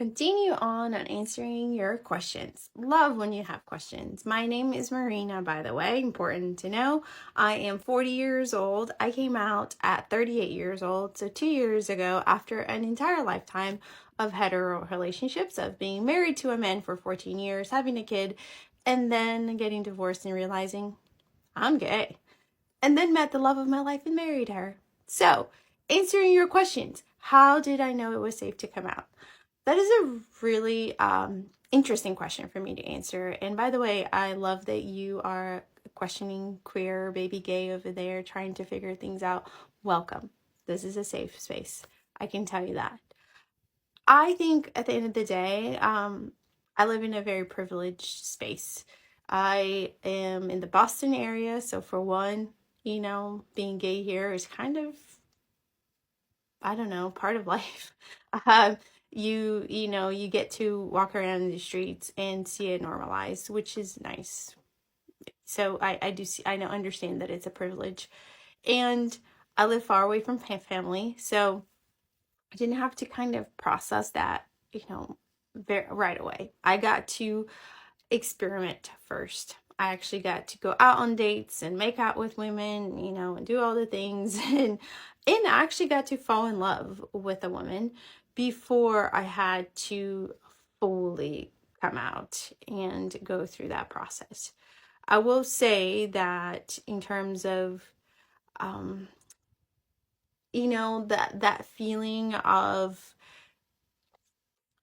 continue on answering your questions. Love when you have questions. My name is Marina, by the way, important to know. I am 40 years old. I came out at 38 years old, so 2 years ago, after an entire lifetime of hetero relationships, of being married to a man for 14 years, having a kid, and then getting divorced and realizing I'm gay. And then met the love of my life and married her. So, answering your questions, how did I know it was safe to come out? That is a really interesting question for me to answer. And by the way, I love that you are questioning queer, baby gay over there, trying to figure things out. Welcome. This is a safe space. I can tell you that. I think at the end of the day, I live in a very privileged space. I am in the Boston area. So for one, being gay here is kind of, I don't know, part of life. Um, you get to walk around in the streets and see it normalized, which is nice. So I do see, I know, understand that it's a privilege. And I live far away from family, so I didn't have to kind of process that, right away. I got to experiment first. I actually got to go out on dates and make out with women, and do all the things and I actually got to fall in love with a woman before I had to fully come out and go through that process. I will say that in terms of that feeling of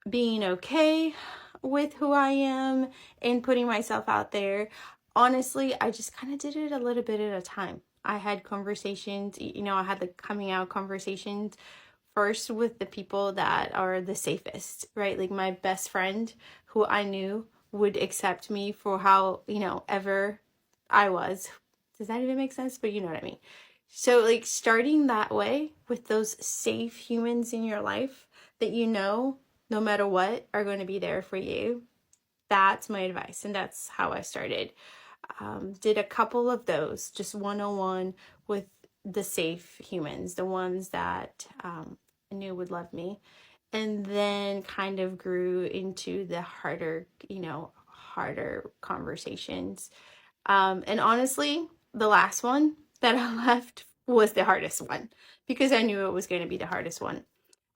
being okay with who I am and putting myself out there, honestly, I just kind of did it a little bit at a time. I had conversations, I had the coming out conversations first with the people that are the safest, right? Like my best friend who I knew would accept me for how, ever I was. Does that even make sense? But you know what I mean. So like starting that way with those safe humans in your life that no matter what, are going to be there for you. That's my advice. And that's how I started. Did a couple of those, just 101 with the safe humans, the ones that I knew would love me. And then kind of grew into the harder conversations. And honestly, the last one that I left was the hardest one because I knew it was going to be the hardest one.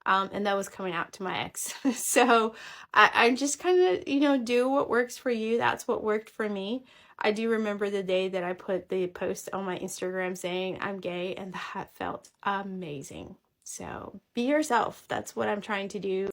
And that was coming out to my ex. So I just kind of, do what works for you. That's what worked for me. I do remember the day that I put the post on my Instagram saying I'm gay, and that felt amazing. So be yourself. That's what I'm trying to do.